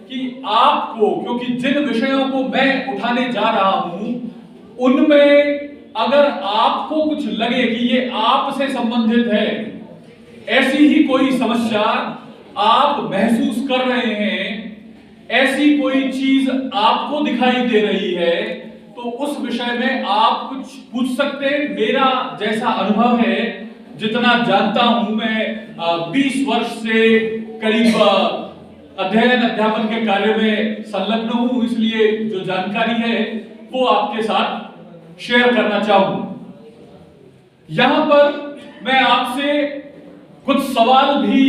कि आपको, क्योंकि जिन विषयों को मैं उठाने जा रहा हूं उनमें अगर आपको कुछ लगे कि ये आपसे संबंधित है, ऐसी ही कोई समस्या आप महसूस कर रहे हैं, ऐसी कोई चीज आपको दिखाई दे रही है, तो उस विषय में आप कुछ पूछ सकते हैं। मेरा जैसा अनुभव है, जितना जानता हूं मैं 20 वर्ष से करीब अध्ययन अध्यापन के कार्य में संलग्न हूं, इसलिए जो जानकारी है वो आपके साथ शेयर करना चाहूं। यहां पर मैं आपसे कुछ सवाल भी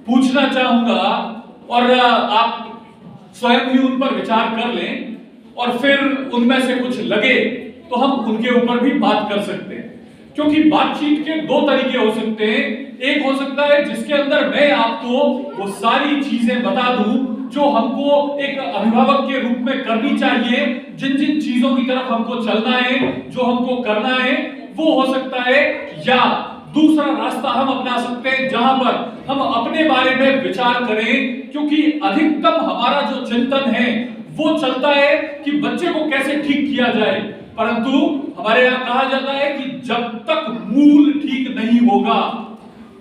पूछना चाहूंगा और आप स्वयं ही उन पर विचार कर लें, और फिर उनमें से कुछ लगे तो हम उनके ऊपर भी बात कर सकते हैं। क्योंकि बातचीत के दो तरीके हो सकते हैं। एक हो सकता है जिसके अंदर मैं आपको वो सारी चीजें बता दूं जो हमको एक अभिभावक के रूप में करनी चाहिए, जिन जिन चीजों की तरफ हमको चलना है, जो हमको करना है, वो हो सकता है। या दूसरा रास्ता हम अपना सकते हैं जहां पर हम अपने बारे में विचार करें, क्योंकि अधिकतम हमारा जो चिंतन है वो चलता है कि बच्चे को कैसे ठीक किया जाए, परंतु हमारे यहां कहा जाता है कि जब तक मूल ठीक नहीं होगा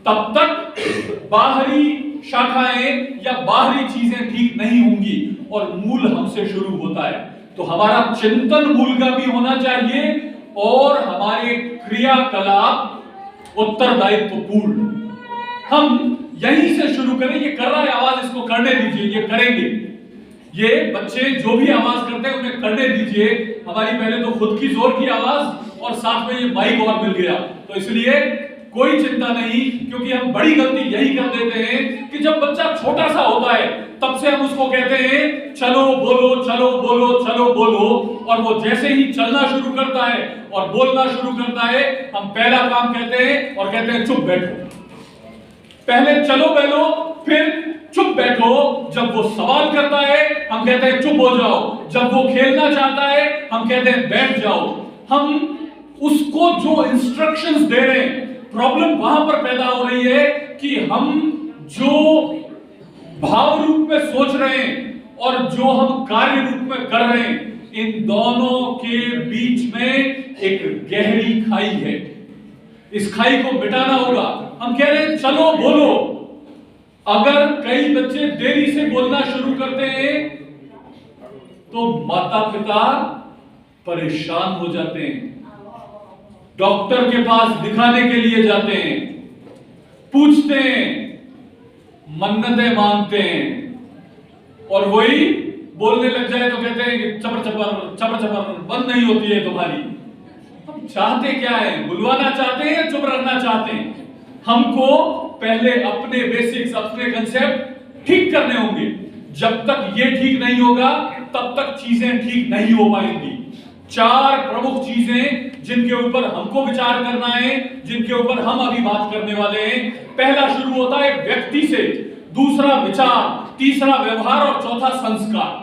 तब तक बाहरी शाखाएं या बाहरी चीजें ठीक नहीं होंगी, और मूल हमसे शुरू होता है। तो हमारा चिंतन मूलगामी होना चाहिए और हमारे क्रियाकलाप उत्तरदायित्व पूर्ण। हम यहीं से शुरू करें। ये कर रहा है आवाज, इसको करने दीजिए, ये करेंगे। ये बच्चे जो भी आवाज करते हैं उन्हें करने दीजिए। हमारी पहले तो खुद की जोर की आवाज और साथ में ये माइक और मिल गया, तो इसलिए कोई चिंता नहीं। क्योंकि हम बड़ी गलती यही कर देते हैं कि जब बच्चा छोटा सा होता है तब से हम उसको कहते हैं चलो बोलो, चलो बोलो, चलो बोलो, और वो जैसे ही चलना शुरू करता है और बोलना शुरू करता है, हम पहला काम कहते हैं और कहते हैं चुप बैठो। पहले चलो बोलो, फिर चुप बैठो। जब वो सवाल करता है हम कहते हैं चुप हो जाओ। जब वो खेलना चाहता है हम कहते हैं बैठ जाओ। हम उसको जो इंस्ट्रक्शंस दे रहे हैं, प्रॉब्लम वहां पर पैदा हो रही है कि हम जो भाव रूप में सोच रहे हैं और जो हम कार्य रूप में कर रहे हैं, इन दोनों के बीच में एक गहरी खाई है। इस खाई को मिटाना होगा। हम कह रहे हैं चलो बोलो। अगर कई बच्चे देरी से बोलना शुरू करते हैं तो माता पिता परेशान हो जाते हैं, डॉक्टर के पास दिखाने के लिए जाते हैं, पूछते हैं, मन्नतें मांगते हैं, और वही बोलने लग जाए तो कहते हैं कि चपर चपर चपर चपर बंद नहीं होती है तुम्हारी। हम चाहते क्या है? बुलवाना चाहते हैं या चुप रखना चाहते हैं? हमको पहले अपने बेसिक्स, अपने कंसेप्ट ठीक करने होंगे। जब तक ये ठीक नहीं होगा तब तक चीजें ठीक नहीं हो पाएंगी। 4 प्रमुख चीजें जिनके ऊपर हमको विचार करना है, जिनके ऊपर हम अभी बात करने वाले हैं। पहला शुरू होता है व्यक्ति से, दूसरा विचार, तीसरा व्यवहार और चौथा संस्कार।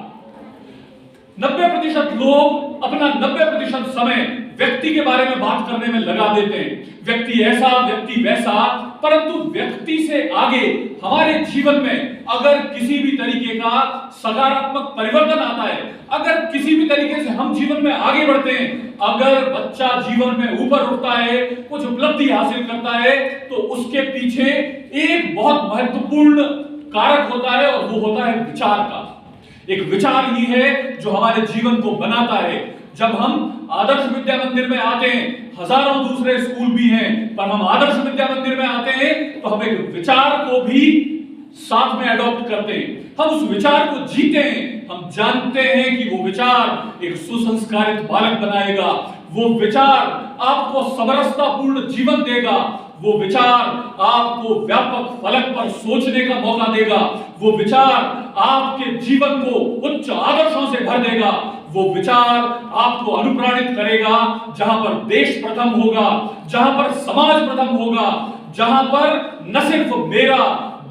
90% लोग अपना 90% समय व्यक्ति के बारे में बात करने में लगा देते हैं। व्यक्ति ऐसा, व्यक्ति वैसा, परंतु व्यक्ति से आगे हमारे जीवन में अगर किसी भी तरीके का सकारात्मक परिवर्तन आता है, अगर किसी भी तरीके से हम जीवन में आगे बढ़ते हैं, अगर बच्चा जीवन में ऊपर उठता है, कुछ उपलब्धि हासिल करता है, तो उसके पीछे एक बहुत महत्वपूर्ण कारक होता है और वो होता है विचार का। एक विचार ही है जो हमारे जीवन को बनाता है। जब हम आदर्श विद्या मंदिर में आते हैं, हजारों दूसरे स्कूल भी हैं, पर हम आदर्श विद्या मंदिर में आते हैं तो हम एक विचार को भी साथ में अडॉप्ट करते हैं। हम उस विचार को जीते हैं। हम जानते हैं कि वो विचार एक सुसंस्कारित बालक बनाएगा, वो विचार आपको समरसतापूर्ण जीवन देगा, वो विचार आपको व्यापक फलक पर सोचने का मौका देगा, वो विचार आपके जीवन को उच्च आदर्शों से भर देगा, वो विचार आपको अनुप्राणित करेगा जहां पर देश प्रथम होगा, जहां पर समाज प्रथम होगा, जहां पर न सिर्फ मेरा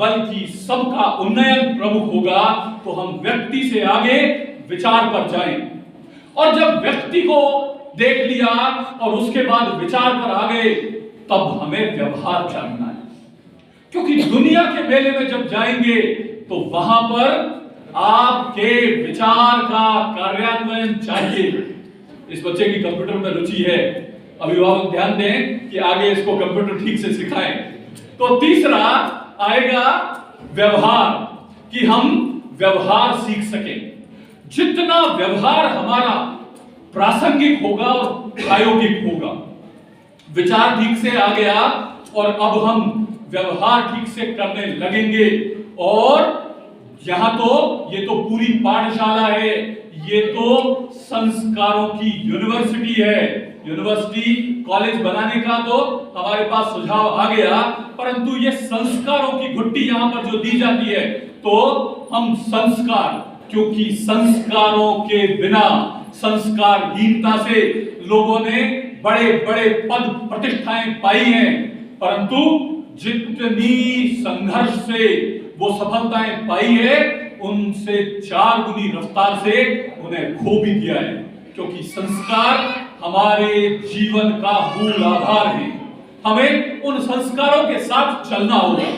बल्कि सबका उन्नयन प्रमुख होगा। तो हम व्यक्ति से आगे विचार पर जाएं, और जब व्यक्ति को देख लिया और उसके बाद विचार पर आ गए, तब हमें व्यवहार जानना है। क्योंकि दुनिया के मेले में जब जाएंगे तो वहां पर आपके विचार का कार्यान्वयन चाहिए। इस बच्चे की कंप्यूटर में रुचि है, अभिभावक ध्यान दें कि आगे इसको कंप्यूटर ठीक से सिखाएं। तो तीसरा आएगा व्यवहार, कि हम व्यवहार सीख सकें। जितना व्यवहार हमारा प्रासंगिक होगा और प्रायोगिक होगा, विचार ठीक से आ गया और अब हम व्यवहार ठीक से करने लगेंगे। और यहां तो ये तो पूरी पाठशाला है, ये तो संस्कारों की यूनिवर्सिटी है। यूनिवर्सिटी कॉलेज बनाने का तो हमारे पास सुझाव आ गया, परंतु ये संस्कारों की घुट्टी यहां पर जो दी जाती है, तो हम संस्कार, क्योंकि संस्कारों के बिना, संस्कारहीनता से लोगों ने बड़े बड़े पद प्रतिष्ठाएं पाई हैं, परंतु जितनी संघर्ष से वो सफलताएं पाई है, उनसे 4 गुनी रफ्तार से उन्हें खो भी दिया है। क्योंकि संस्कार हमारे जीवन का मूल आधार है, हमें उन संस्कारों के साथ चलना होगा।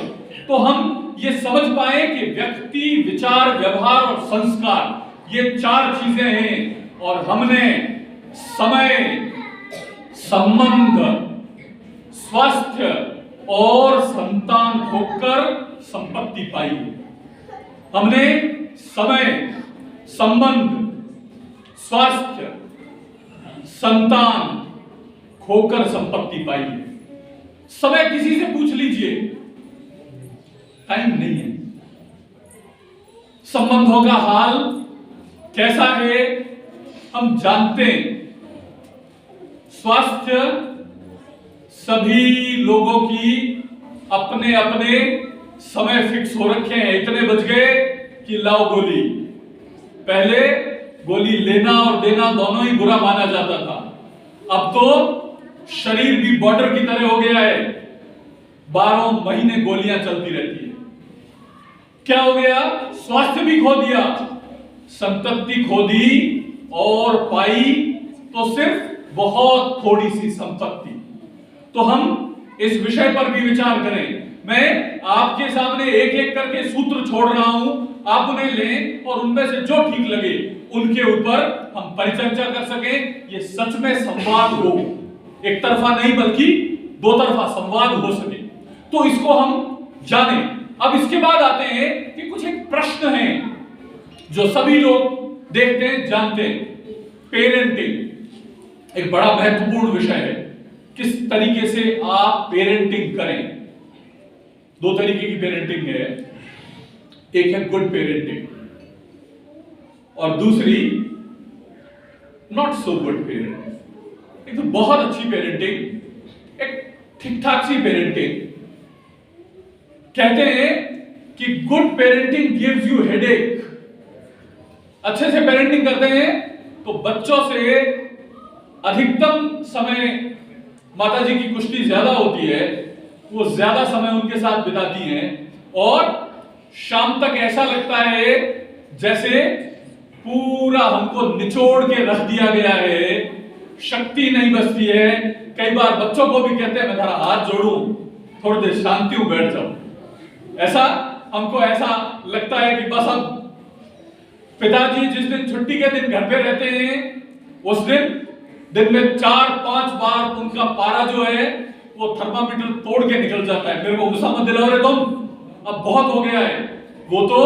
तो हम ये समझ पाए कि व्यक्ति, विचार, व्यवहार और संस्कार, ये 4 चीजें हैं। और हमने समय, संबंध, स्वास्थ्य और संतान खोकर संपत्ति पाई है। हमने समय, संबंध, स्वास्थ्य, संतान खोकर संपत्ति पाई है। समय किसी से पूछ लीजिए, टाइम नहीं है। संबंधों का हाल कैसा है हम जानते हैं। स्वास्थ्य, सभी लोगों की अपने अपने समय फिक्स हो रखे हैं। इतने बज गए कि लाओ गोली। पहले गोली लेना और देना दोनों ही बुरा माना जाता था, अब तो शरीर भी बॉर्डर की तरह हो गया है, 12 महीने गोलियां चलती रहती है। क्या हो गया? स्वास्थ्य भी खो दिया, संपत्ति खो दी और पाई तो सिर्फ बहुत थोड़ी सी संपत्ति। तो हम इस विषय पर भी विचार करें। मैं आपके सामने एक एक करके सूत्र छोड़ रहा हूं, आप उन्हें लें और उनमें से जो ठीक लगे उनके ऊपर हम परिचर्चा कर सकें। ये सच में संवाद हो, एक तरफा नहीं बल्कि 2 तरफा संवाद हो सके, तो इसको हम जाने। अब इसके बाद आते हैं कि कुछ एक प्रश्न हैं जो सभी लोग देखते हैं, जानते हैं। पेरेंटिंग एक बड़ा महत्वपूर्ण विषय है। किस तरीके से आप पेरेंटिंग करें। 2 तरीके की पेरेंटिंग है, एक है गुड पेरेंटिंग और दूसरी नॉट सो गुड पेरेंटिंग। एक तो बहुत अच्छी पेरेंटिंग, एक ठीक ठाक सी पेरेंटिंग। कहते हैं कि good parenting gives you headache. अच्छे से पेरेंटिंग करते हैं तो बच्चों से अधिकतम समय माताजी की कुश्ती ज्यादा होती है, वो ज्यादा समय उनके साथ बिताती हैं और शाम तक ऐसा लगता है जैसे पूरा हमको निचोड़ के रख दिया गया है, शक्ति नहीं बचती है। कई बार बच्चों को भी कहते हैं मैं तेरा हाथ जोड़ूं, थोड़ी देर शांति में बैठ जाओ। ऐसा हमको ऐसा लगता है कि बस अब पिताजी जिस दिन छुट्टी के दिन घर पे रहते हैं, उस दिन में 4-5 बार उनका पारा जो है वो थर्मामीटर तोड़ के निकल जाता है। मेरे को गुस्सा मत दिलाओ रे तुम, अब बहुत हो गया है। वो तो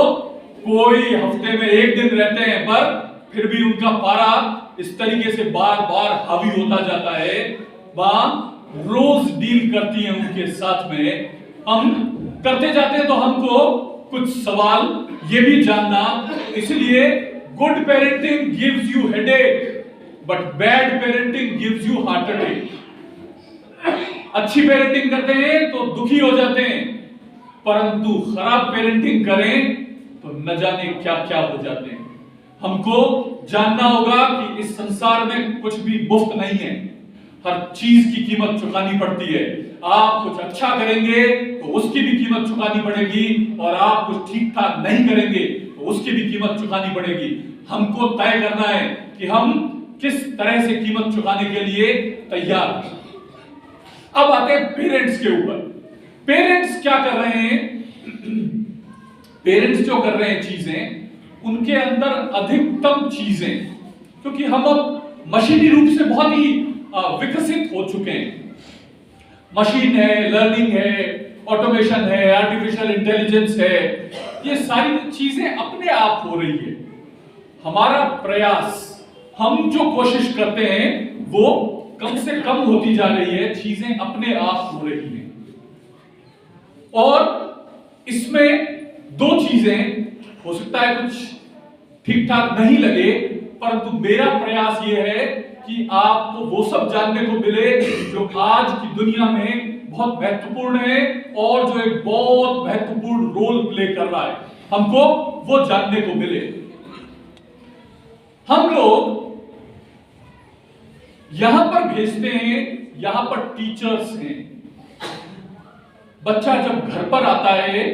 कोई हफ्ते में 1 दिन रहते हैं, पर फिर भी उनका पारा इस तरीके से बार बार हावी होता जाता है। वहां रोज डील करती है उनके साथ में। हम करते जाते हैं तो हमको कुछ सवाल ये भी जानना, इसलिए good parenting gives you headache but bad parenting gives you heart attack. अच्छी पेरेंटिंग करते हैं तो दुखी हो जाते हैं, परंतु खराब पेरेंटिंग करें तो न जाने क्या क्या हो जाते हैं। हमको जानना होगा कि इस संसार में कुछ भी मुफ्त नहीं है, हर चीज की कीमत चुकानी पड़ती है। आप कुछ अच्छा करेंगे तो उसकी भी कीमत चुकानी पड़ेगी, और आप कुछ ठीक ठाक नहीं करेंगे तो उसकी भी कीमत चुकानी पड़ेगी। हमको तय करना है कि हम किस तरह से कीमत चुकाने के लिए तैयार हैं। अब आते हैं पेरेंट्स के ऊपर। पेरेंट्स क्या कर रहे हैं? पेरेंट्स जो कर रहे हैं चीजें, उनके अंदर अधिकतम चीजें, क्योंकि हम अब मशीनी रूप से बहुत ही विकसित हो चुके हैं। मशीन है, लर्निंग है, ऑटोमेशन है, आर्टिफिशियल इंटेलिजेंस है, ये सारी चीजें अपने आप हो रही है। हमारा प्रयास, हम जो कोशिश करते हैं वो कम से कम होती जा रही है, चीजें अपने आप हो रही हैं। और इसमें दो चीजें, हो सकता है कुछ ठीक ठाक नहीं लगे, परंतु मेरा प्रयास यह है कि आपको वो सब जानने को मिले जो आज की दुनिया में बहुत महत्वपूर्ण है और जो एक बहुत महत्वपूर्ण रोल प्ले कर रहा है, हमको वो जानने को मिले। हम लोग यहां पर भेजते हैं, यहां पर टीचर्स हैं। बच्चा जब घर पर आता है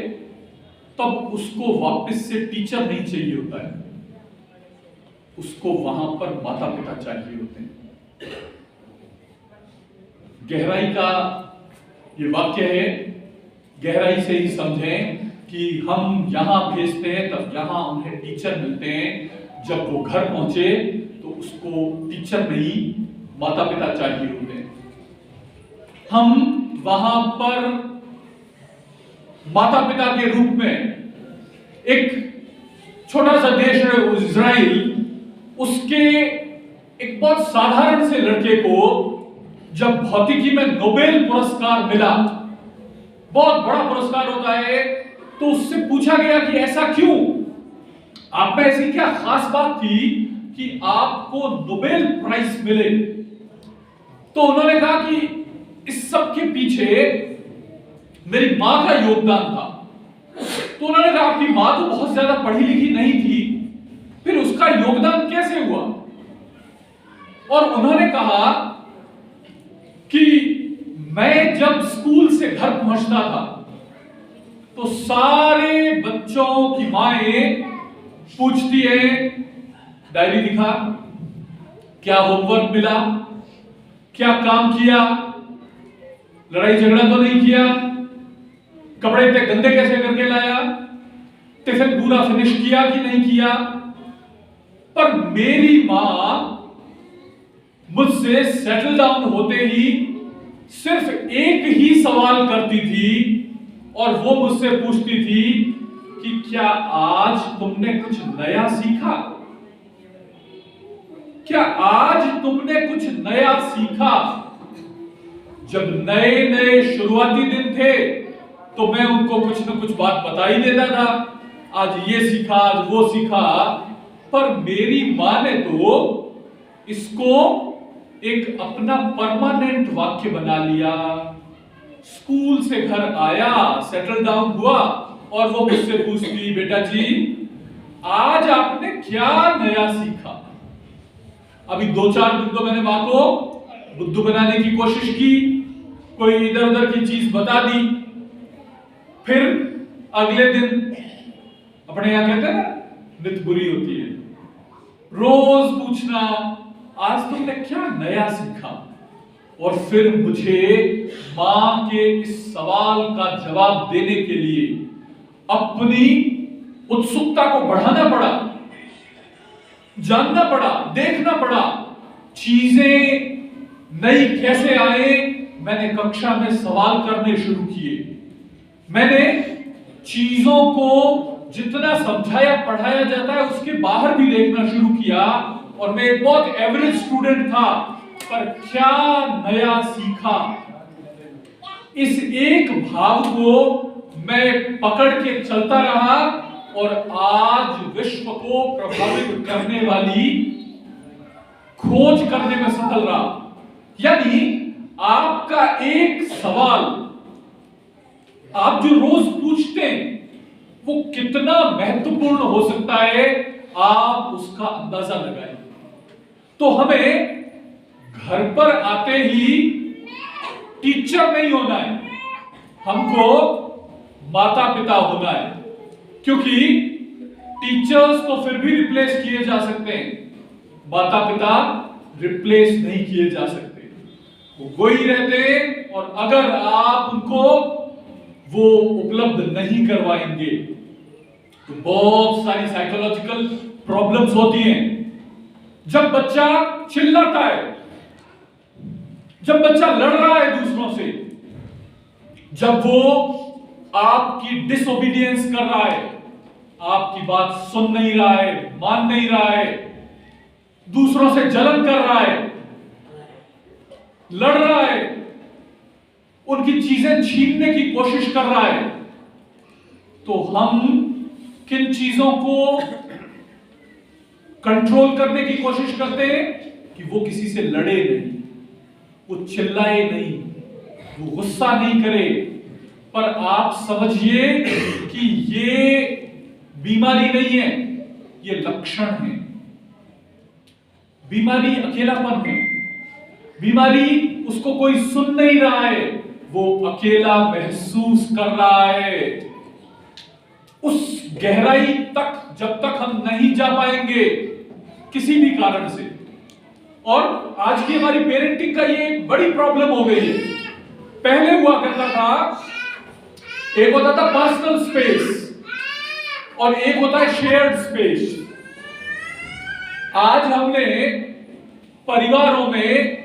तब उसको वापस से टीचर नहीं चाहिए होता है, उसको वहां पर माता पिता चाहिए होते हैं। गहराई का ये वाक्य है, गहराई से ही समझें कि हम यहां भेजते हैं तब यहां उन्हें टीचर मिलते हैं। जब वो घर पहुंचे तो उसको टीचर नहीं, माता पिता चाहिए होते हैं। हम वहां पर माता पिता के रूप में, एक छोटा सा देश है इजराइल, उसके एक बहुत साधारण से लड़के को जब भौतिकी में नोबेल पुरस्कार मिला, बहुत बड़ा पुरस्कार होता है, तो उससे पूछा गया कि ऐसा क्यों, आप में ऐसी क्या खास बात थी कि आपको नोबेल प्राइज मिले। तो उन्होंने कहा कि इस सब के पीछे मेरी मां का योगदान था। तो उन्होंने कहा आपकी मां तो बहुत ज्यादा पढ़ी लिखी नहीं थी, फिर उसका योगदान कैसे हुआ। और उन्होंने कहा कि मैं जब स्कूल से घर पहुंचता था तो सारे बच्चों की माएं पूछती है, डायरी दिखा, क्या होमवर्क मिला, क्या काम किया, लड़ाई झगड़ा तो नहीं किया, कपड़े इतने गंदे कैसे करके लाया, टिफिन पूरा फिनिश किया कि नहीं किया। पर मेरी मां मुझसे सेटल डाउन होते ही सिर्फ एक ही सवाल करती थी, और वो मुझसे पूछती थी कि क्या आज तुमने कुछ नया सीखा, क्या आज तुमने कुछ नया सीखा। जब नए नए शुरुआती दिन थे तो मैं उनको कुछ न कुछ बात बता ही देता था, आज ये सीखा, आज वो सीखा। पर मेरी मां ने तो इसको एक अपना परमानेंट वाक्य बना लिया। स्कूल से घर आया, सेटल डाउन हुआ, और वो मुझसे पूछती, बेटा जी आज आपने क्या नया सीखा। अभी 2-4 दिन तो मैंने मां को बुद्धू बनाने की कोशिश की, कोई इधर उधर की चीज बता दी, फिर अगले दिन, अपने यहां कहते हैं ना, नित बुरी होती है, रोज पूछना आज तुमने क्या नया सीखा। और फिर मुझे मां के इस सवाल का जवाब देने के लिए अपनी उत्सुकता को बढ़ाना पड़ा, जानना पड़ा, देखना पड़ा, चीजें नई कैसे आए। मैंने कक्षा में सवाल करने शुरू किए, मैंने चीजों को जितना समझाया पढ़ाया जाता है उसके बाहर भी देखना शुरू किया। और मैं एक बहुत एवरेज स्टूडेंट था, पर क्या नया सीखा। इस एक भाव को मैं पकड़ के चलता रहा और आज विश्व को प्रभावित करने वाली खोज करने में सफल रहा। यानी आपका एक सवाल आप जो रोज पूछते हैं वो कितना महत्वपूर्ण हो सकता है, आप उसका अंदाजा लगाएं। तो हमें घर पर आते ही टीचर नहीं होना है, हमको माता पिता होना है। क्योंकि टीचर्स तो फिर भी रिप्लेस किए जा सकते हैं, माता पिता रिप्लेस नहीं किए जा सकते, वो ही रहते हैं। और अगर आप उनको वो उपलब्ध नहीं करवाएंगे तो बहुत सारी साइकोलॉजिकल प्रॉब्लम्स होती हैं। जब बच्चा चिल्लाता है, जब बच्चा लड़ रहा है दूसरों से, जब वो आपकी डिसओबीडियंस कर रहा है, आपकी बात सुन नहीं रहा है, मान नहीं रहा है, दूसरों से जलन कर रहा है, लड़ रहा है, उनकी चीजें छीनने की कोशिश कर रहा है, तो हम किन चीजों को कंट्रोल करने की कोशिश करते हैं कि वो किसी से लड़े नहीं, वो चिल्लाए नहीं, वो गुस्सा नहीं करे। पर आप समझिए कि ये बीमारी नहीं है, ये लक्षण है। बीमारी अकेलापन है, बीमारी उसको कोई सुन नहीं रहा है, वो अकेला महसूस कर रहा है। उस गहराई तक जब तक हम नहीं जा पाएंगे किसी भी कारण से, और आज की हमारी पेरेंटिंग का ये एक बड़ी प्रॉब्लम हो गई है। पहले हुआ करता था, एक होता था पर्सनल स्पेस और एक होता है शेयर्ड स्पेस। आज हमने परिवारों में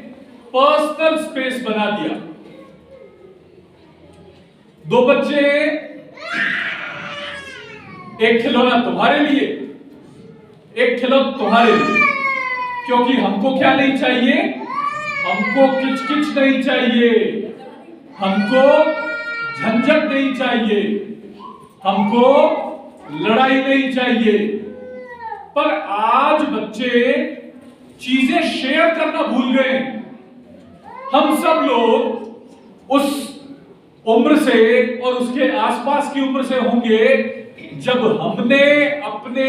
पर्सनल स्पेस बना दिया। दो बच्चे, एक खिलौना तुम्हारे लिए, एक खिलौना तुम्हारे लिए, क्योंकि हमको क्या नहीं चाहिए, हमको किचकिच नहीं चाहिए, हमको झंझट नहीं चाहिए, हमको लड़ाई नहीं चाहिए। पर आज बच्चे चीजें शेयर करना भूल गए। हम सब लोग उस उम्र से और उसके आसपास की उम्र से होंगे जब हमने अपने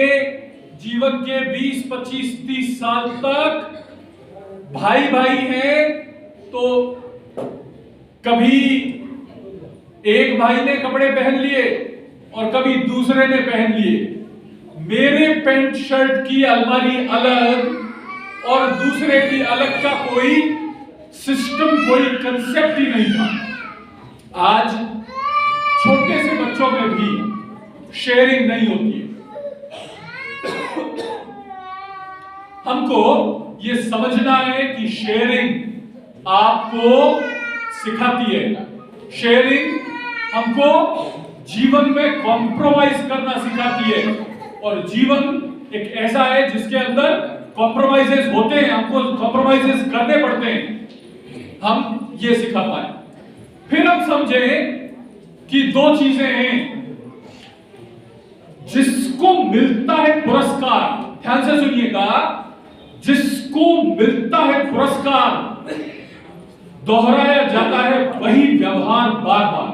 जीवन के 20, 25, 30 साल तक भाई भाई हैं तो कभी एक भाई ने कपड़े पहन लिए और कभी दूसरे ने पहन लिए। मेरे पैंट शर्ट की अलमारी अलग और दूसरे की अलग का कोई सिस्टम, कोई कंसेप्ट ही नहीं था। आज छोटे से बच्चों में भी शेयरिंग नहीं होती है। हमको ये समझना है कि शेयरिंग आपको सिखाती है, शेयरिंग हमको जीवन में कॉम्प्रोमाइज करना सिखाती है, और जीवन एक ऐसा है जिसके अंदर कॉम्प्रोमाइजेस होते हैं, हमको कॉम्प्रोमाइजेस करने पड़ते हैं, हम ये सिखा पाए। फिर हम समझें कि दो चीजें हैं। जिसको मिलता है पुरस्कार, ध्यान से सुनिएगा, जिसको मिलता है पुरस्कार दोहराया जाता है वही व्यवहार बार बार।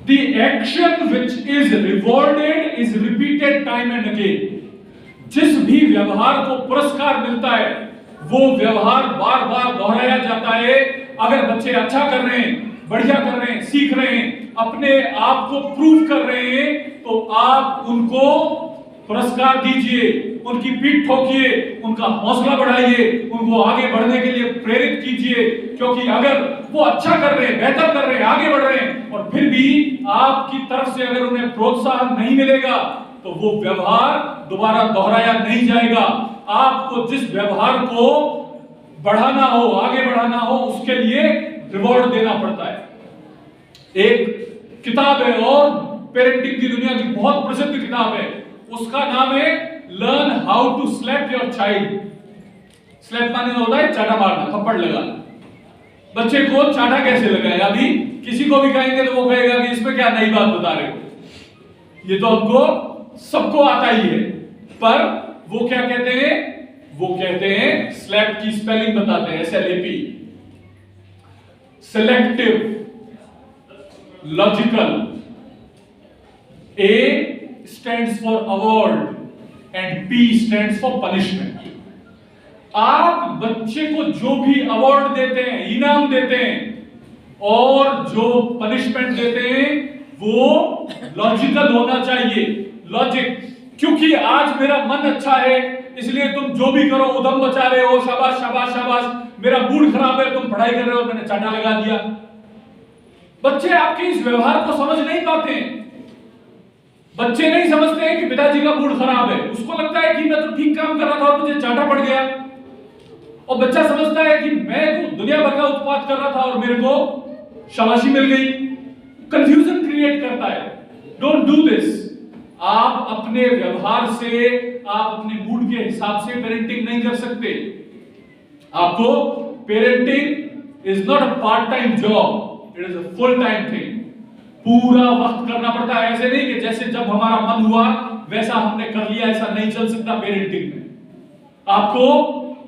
The action which is rewarded is repeated time and again. जिस भी व्यवहार को पुरस्कार मिलता है वो व्यवहार बार बार दोहराया जाता है। अगर बच्चे अच्छा कर रहे हैं, बढ़िया कर रहे हैं, सीख रहे हैं, अपने आप को प्रूव कर रहे हैं, तो आप उनको पुरस्कार दीजिए, उनकी पीठ ठोकिए, उनका हौसला बढ़ाइए, उनको आगे बढ़ने के लिए प्रेरित कीजिए। क्योंकि अगर वो अच्छा कर रहे हैं, बेहतर कर रहे हैं, आगे बढ़ रहे हैं, और फिर भी आपकी तरफ से अगर उन्हें प्रोत्साहन नहीं मिलेगा तो वो व्यवहार दोबारा दोहराया नहीं जाएगा। आपको जिस व्यवहार को बढ़ाना हो, आगे बढ़ाना हो, उसके लिए रिवॉर्ड देना पड़ता है। एक किताब है और पेरेंटिंग की दुनिया की बहुत प्रसिद्ध किताब है, उसका नाम है learn how to slap your child. Slap माने होता है चाटा मारना, थप्पड़ लगाना। बच्चे को चाटा कैसे लगाए? अभी किसी को भी कहेंगे तो वो कहेगा कि इसमें क्या नई बात बता रहे हो, ये तो हमको सबको आता ही है। पर वो क्या कहते हैं? वो कहते हैं, स्लैप की स्पेलिंग बताते हैं, SLAP, selective, logical. A stands for award and P stands for punishment. आप बच्चे को जो भी अवार्ड देते हैं, इनाम देते हैं, और जो पनिशमेंट देते हैं वो लॉजिकल होना चाहिए। लॉजिक, क्योंकि आज मेरा मन अच्छा है इसलिए तुम जो भी करो उधम बचा रहे हो, शाबाश शाबाश शाबाश। मेरा मूड खराब है, तुम पढ़ाई कर रहे हो, मैंने चाटा लगा दिया। बच्चे आपके इस व्यवहार को समझ नहीं पाते हैं। बच्चे नहीं समझते हैं कि पिताजी का मूड खराब है, उसको लगता है कि मैं तो ठीक काम कर रहा था और मुझे चाटा पड़ गया। और बच्चा समझता है कि मैं तो दुनिया भर का उत्पात कर रहा था और मेरे को शाबाशी मिल गई। कंफ्यूजन क्रिएट करता है। Don't do this. आप अपने व्यवहार से, आप अपने मूड के हिसाब से पेरेंटिंग नहीं कर सकते। आपको parenting is not a part time job, it is a full time thing. पूरा वक्त करना पड़ता है। ऐसे नहीं कि जैसे जब हमारा मन हुआ वैसा हमने कर लिया, ऐसा नहीं चल सकता पेरेंटिंग में। आपको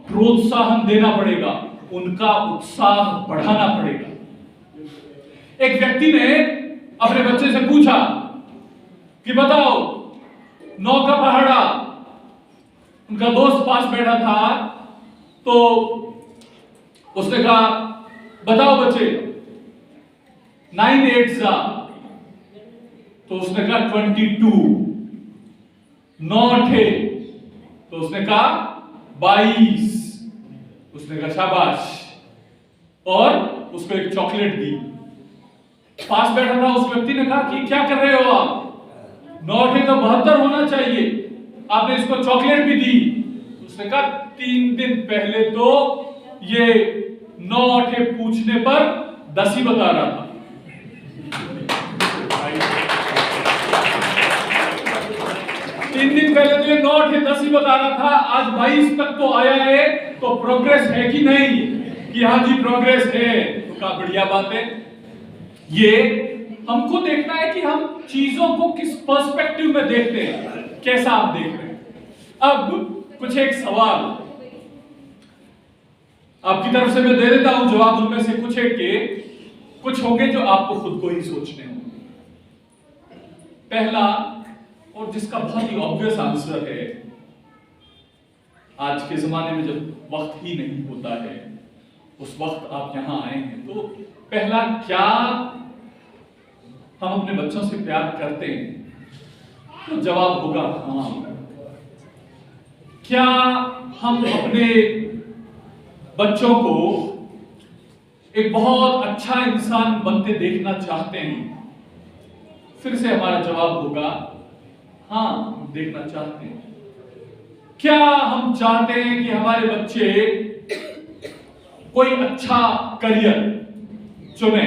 प्रोत्साहन देना पड़ेगा, उनका उत्साह बढ़ाना पड़ेगा। एक व्यक्ति ने अपने बच्चे से पूछा कि बताओ 9 का पहाड़ा। उनका दोस्त पास बैठा था, तो उसने कहा बताओ बच्चे 9 8 सा। तो उसने कहा 22। 9 थे, तो उसने कहा 22। उसने कहा शाबाश, और उसको एक चॉकलेट दी। पास बैठा था उस व्यक्ति ने कहा कि क्या कर रहे हो आप, 9 थे तो 72 होना चाहिए, आपने इसको चॉकलेट भी दी। उसने कहा 3 दिन पहले तो ये 9 थे पूछने पर 10 ही बता रहा था। 3 दिन पहले तो ये 9 थे 10 ही बता रहा था, आज 22 तक तो आया है, तो प्रोग्रेस है कि नहीं? कि हाँ जी प्रोग्रेस है। तो क्या बढ़िया बात है। ये हमको देखना है कि हम चीजों को किस पर्सपेक्टिव में देखते हैं, कैसा आप देख रहे हैं। अब कुछ एक सवाल आपकी तरफ से मैं दे देता हूं जवाब, उनमें से कुछ एक के कुछ होंगे जो आपको खुद को ही सोचने होंगे। पहला, और जिसका बहुत ही ऑब्वियस आंसर है, आज के जमाने में जब वक्त ही नहीं होता है, उस वक्त आप यहां आए हैं, तो पहला, क्या हम अपने बच्चों से प्यार करते हैं? तो जवाब होगा हाँ। क्या हम अपने बच्चों को एक बहुत अच्छा इंसान बनते देखना चाहते हैं? फिर से हमारा जवाब होगा हाँ, देखना चाहते हैं। क्या हम चाहते हैं कि हमारे बच्चे कोई अच्छा करियर चुने?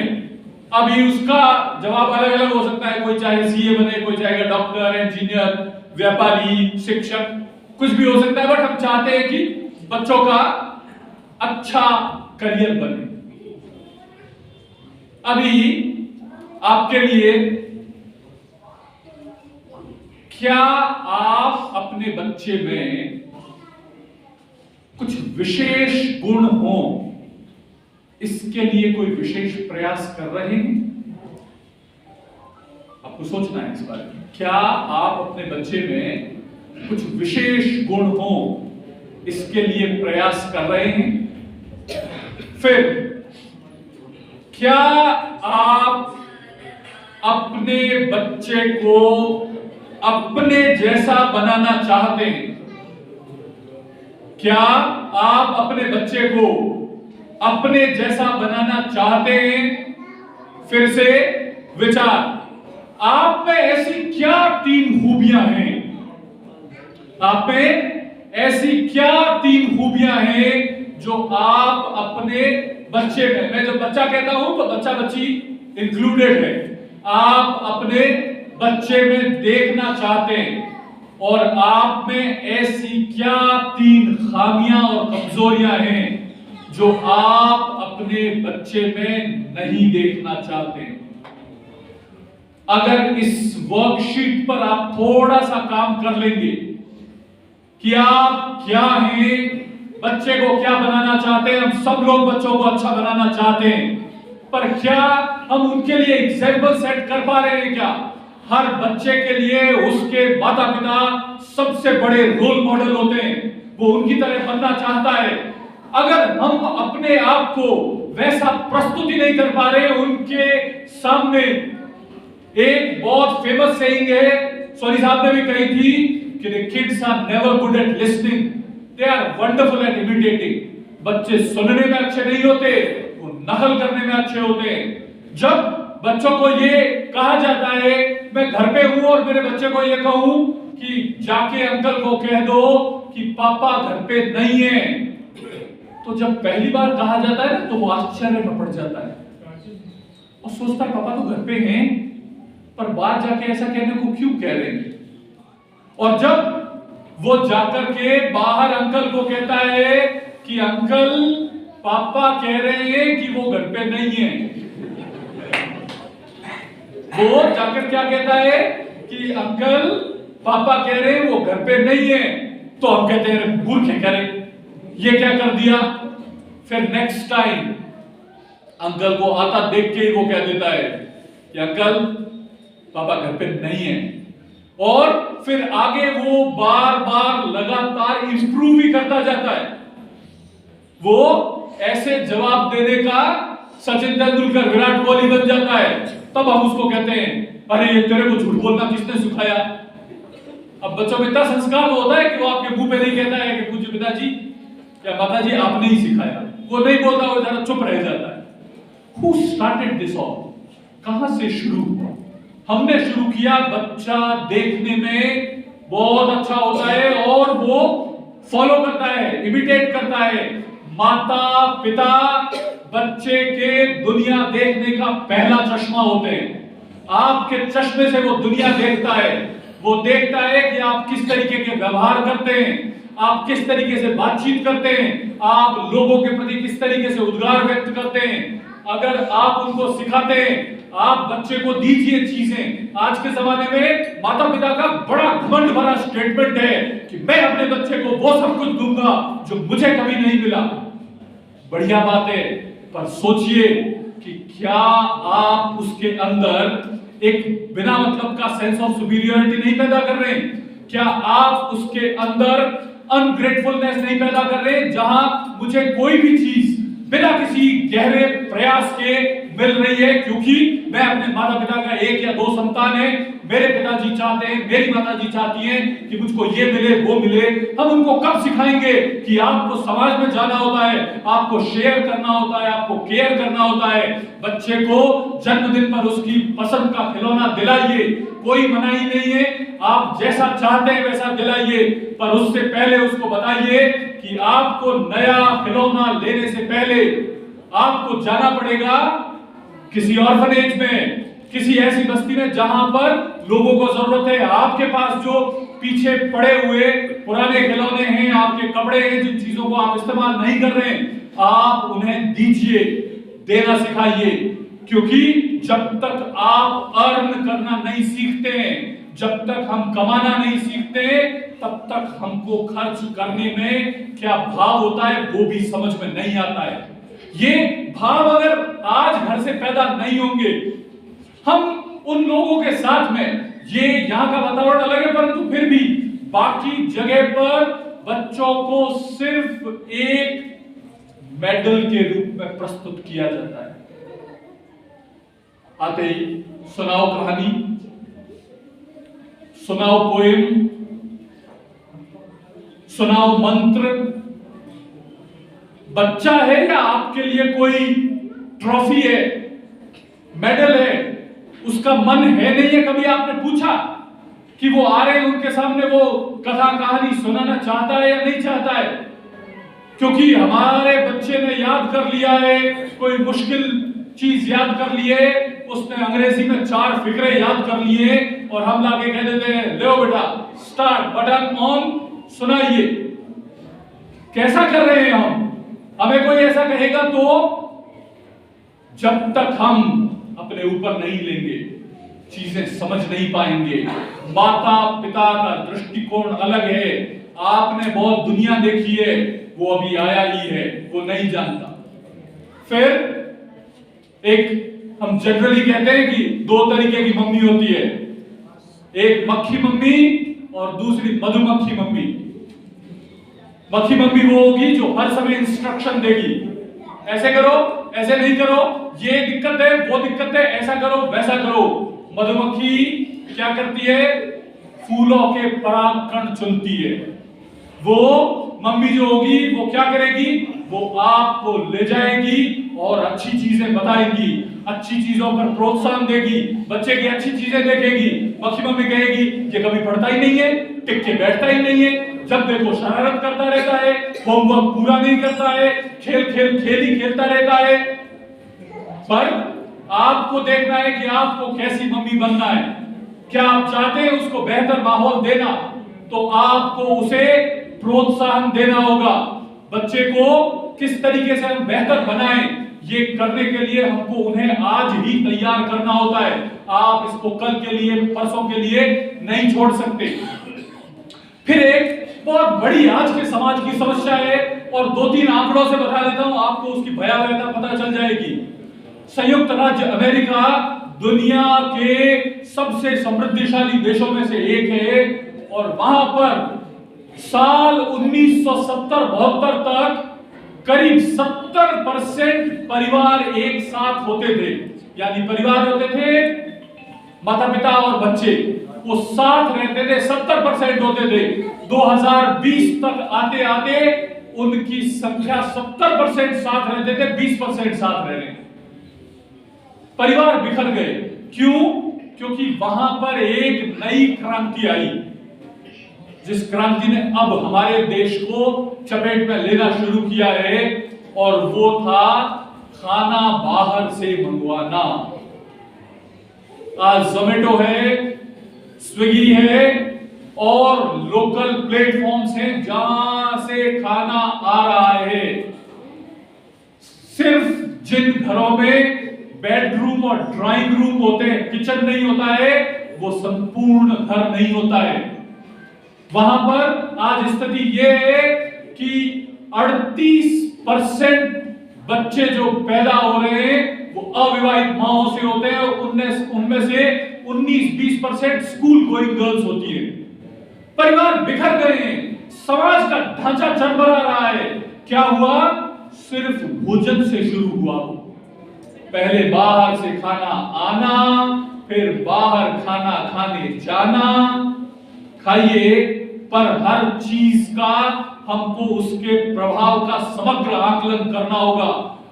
अभी उसका जवाब अलग अलग हो सकता है। कोई चाहे सीए बने, कोई चाहेगा डॉक्टर, इंजीनियर, व्यापारी, शिक्षक, कुछ भी हो सकता है। बट हम चाहते हैं कि बच्चों का अच्छा करियर बने। अभी आपके लिए, क्या आप अपने बच्चे में कुछ विशेष गुण हो, इसके लिए कोई विशेष प्रयास कर रहे हैं? आपको सोचना है इस बारे में। क्या आप अपने बच्चे में कुछ विशेष गुण हो, इसके लिए प्रयास कर रहे हैं? फिर क्या आप अपने बच्चे को अपने जैसा बनाना चाहते हैं? क्या आप अपने बच्चे को अपने जैसा बनाना चाहते हैं? फिर से विचार, आप में ऐसी क्या 3 खूबियां हैं? आप में ऐसी क्या 3 खूबियां हैं जो आप अपने बच्चे में, मैं जब बच्चा कहता हूं तो बच्चा बच्ची इंक्लूडेड है, आप अपने बच्चे में देखना चाहते हैं? और आप में ऐसी क्या 3 खामियां और कमजोरियां हैं जो आप अपने बच्चे में नहीं देखना चाहते? अगर इस वर्कशीट पर आप थोड़ा सा काम कर लेंगे कि आप क्या हैं, बच्चे को क्या बनाना चाहते हैं। हम सब लोग बच्चों को अच्छा बनाना चाहते हैं, पर क्या हम उनके लिए एग्जाम्पल सेट कर पा रहे हैं? क्या हर बच्चे के लिए उसके माता पिता सबसे बड़े रोल मॉडल होते हैं, वो उनकी तरह बनना चाहता है। अगर हम अपने आप को वैसा प्रस्तुति नहीं कर पा रहे उनके सामने, एक बहुत फेमस सेइंग है, सोनी साहब ने भी कही थी कि the kids are never good at listening, they are wonderful at imitating. बच्चे सुनने में अच्छे नहीं होते, वो नकल करने में अच्छे होते हैं। जब बच्चों को ये कहा जाता है, मैं घर पे हूं और मेरे बच्चे को ये कहूं कि जाके अंकल को कह दो कि पापा घर पे नहीं है, तो जब पहली बार कहा जाता है ना तो वो आश्चर्य में पड़ जाता है और सोचता है पापा तो घर पे हैं, पर बाहर जाके ऐसा कहने को क्यों कह रहे हैं। और जब वो जाकर के बाहर अंकल को कहता है कि अंकल पापा कह रहे हैं कि वो घर पे नहीं है, वो जाकर क्या कहता है कि अंकल पापा कह रहे हैं वो घर पे नहीं है, तो हम कहते हैं मूर्ख है, कह रहे ये क्या कर दिया। फिर नेक्स्ट टाइम अंकल को आता देख के ही वो कह देता है कि अंकल पापा घर पे नहीं है, और फिर आगे वो बार बार लगातार इंप्रूव ही करता जाता है। वो ऐसे जवाब देने का सचिन तेंदुलकर विराट कोहली बन जाता है। तब हम उसको कहते हैं अरे ये तेरे को झूठ बोलना किसने सिखाया। अब बच्चों में इतना संस्कार तो होता है कि वो आपके मुंह पे नहीं कहता है कि पूज्य पिताजी या माताजी आपने ही सिखाया, वो नहीं बोलता, वो ज्यादा चुप रह जाता है। Who started this all? कहां से शुरू हुआ? हमने शुरू किया। बच्चा देखने में बहुत अच्छा होता है और वो फॉलो करता है, इमिटेट करता है। माता पिता बच्चे के दुनिया देखने का पहला चश्मा होते हैं। आपके चश्मे से वो दुनिया देखता है। वो देखता है कि आप किस तरीके के व्यवहार करते हैं, आप किस तरीके से बातचीत करते हैं, आप लोगों के प्रति किस तरीके से उद्गार व्यक्त करते हैं। अगर आप उनको सिखाते हैं, आप बच्चे को दीजिए चीजें। आज के जमाने में माता पिता का बड़ा घमंड भरा स्टेटमेंट है कि मैं अपने बच्चे को वो सब कुछ दूंगा जो मुझे कभी नहीं मिला। बढ़िया बात है, पर सोचिए कि क्या आप उसके अंदर एक बिना मतलब का सेंस ऑफ सुपीरियरिटी नहीं पैदा कर रहे हैं? क्या आप उसके अंदर अनग्रेटफुलनेस नहीं पैदा कर रहे हैं, जहां मुझे कोई भी चीज बिना किसी गहरे प्रयास के मिल रही है क्योंकि मैं अपने माता पिता का एक या दो संतान है, मेरे पिताजी चाहते हैं, मेरी माताजी चाहती हैं कि मुझको ये मिले वो मिले। हम उनको कब सिखाएंगे कि आपको समाज में जाना होता है, आपको शेयर करना होता है, आपको केयर करना होता है। बच्चे को जन्मदिन पर उसकी पसंद का खिलौना दिलाइए, कोई मनाही नहीं है, आप जैसा चाहते हैं वैसा दिलाइए, पर उससे पहले उसको बताइए कि आपको नया खिलौना लेने से पहले आपको जाना पड़ेगा किसी ऑर्फनेज में, किसी ऐसी बस्ती में जहां पर लोगों को जरूरत है। आपके पास जो पीछे पड़े हुए पुराने खिलौने हैं, आपके कपड़े हैं, जिन चीजों को आप इस्तेमाल नहीं कर रहे हैं, आप उन्हें दीजिए, देना सिखाइए। क्योंकि जब तक आप अर्न करना नहीं सीखते हैं, जब तक हम कमाना नहीं सीखते, तब तक हमको खर्च करने में क्या भाव होता है वो भी समझ में नहीं आता है। ये भाव अगर आज घर से पैदा नहीं होंगे, हम उन लोगों के साथ में, ये यहाँ का वातावरण अलग है परंतु फिर भी बाकी जगह पर बच्चों को सिर्फ एक मेडल के रूप में प्रस्तुत किया जाता है। आते ही सुनाओ कहानी, सुनाओ पोएम, सुनाओ मंत्र। बच्चा है या आपके लिए कोई ट्रॉफी है, मेडल है, उसका मन है नहीं है? कभी आपने पूछा कि वो आ रहे हैं उनके सामने, वो कथा कहानी सुनाना चाहता है या नहीं चाहता है? क्योंकि हमारे बच्चे ने याद कर लिया है, कोई मुश्किल चीज याद कर ली है, उसने अंग्रेजी में 4 फिक्रे याद कर लिए और हम लाके कह देते हैं लो बेटा स्टार्ट, बटन ऑन, सुनाइए। कैसा कर रहे हैं हम? हमें कोई ऐसा कहेगा तो जब तक हम अपने ऊपर नहीं लेंगे चीजें समझ नहीं पाएंगे। माता पिता का दृष्टिकोण अलग है। आपने बहुत दुनिया देखी है, वो अभी आया ही है, वो नहीं जानता। फिर एक हम जनरली कहते हैं कि 2 तरीके की मम्मी होती है, एक मक्खी मम्मी और दूसरी मधुमक्खी मम्मी। मक्खी मम्मी वो होगी जो हर समय इंस्ट्रक्शन देगी, ऐसे करो, ऐसे नहीं करो, ये दिक्कत है, वो दिक्कत है, ऐसा करो, वैसा करो। मधुमक्खी क्या करती है? फूलों के परागकण चुनती है। वो मम्मी जो होगी वो क्या करेगी? वो आपको ले जाएगी और अच्छी चीजें बताएगी। अच्छी चीजों पर प्रोत्साहन देगी, बच्चे की अच्छी चीजें देखेगी। बाकी मम्मी कहेगी ये कभी पढ़ता ही नहीं है, टिक के बैठता ही नहीं है, जब देखो शरारत करता रहता है, होमवर्क पूरा नहीं करता है, खेल ही खेलता रहता है। पर आपको देखना है कि आपको कैसी मम्मी बनना है। क्या आप चाहते हैं उसको बेहतर माहौल देना, तो आपको उसे प्रोत्साहन देना होगा। बच्चे को किस तरीके से हम बेहतर बनाएं, ये करने के लिए हमको उन्हें आज ही तैयार करना होता है। आप इसको कल के लिए, परसों के लिए नहीं छोड़ सकते। फिर एक बहुत बड़ी आज के समाज की समस्या है, और 2-3 आंकड़ों से बता देता हूं, आपको उसकी भयावहता पता चल जाएगी। संयुक्त राज्य अमेरिका दुनिया के सबसे समृद्धिशाली देशों में से एक है, और वहां पर साल 1970-72 तक करीब 70% परिवार एक साथ होते थे। यानी परिवार होते थे, माता पिता और बच्चे, वो साथ रहते थे, 70% होते थे। 2020 तक आते आते उनकी संख्या 70% साथ रहते थे, 20% साथ रह रहे। परिवार बिखर गए। क्यों? क्योंकि वहां पर एक नई क्रांति आई, जिस क्रांति ने अब हमारे देश को चपेट में लेना शुरू किया है, और वो था खाना बाहर से मंगवाना। आज जोमेटो है, स्विगी है, और लोकल प्लेटफॉर्म्स हैं जहां से खाना आ रहा है। सिर्फ जिन घरों में बेडरूम और ड्राइंग रूम होते हैं, किचन नहीं होता है, वो संपूर्ण घर नहीं होता है। वहां पर आज स्थिति यह है कि 38% बच्चे जो पैदा हो रहे हैं वो अविवाहित माओं से होते हैं, और उनमें से 19-20% स्कूल गोइंग गर्ल्स होती है। परिवार बिखर गए हैं, समाज का ढांचा चरमरा रहा है। क्या हुआ? सिर्फ भोजन से शुरू हुआ। पहले बाहर से खाना आना, फिर बाहर खाना खाने जाना। खाइए, पर हर चीज का हमको उसके प्रभाव का समग्र आकलन करना होगा।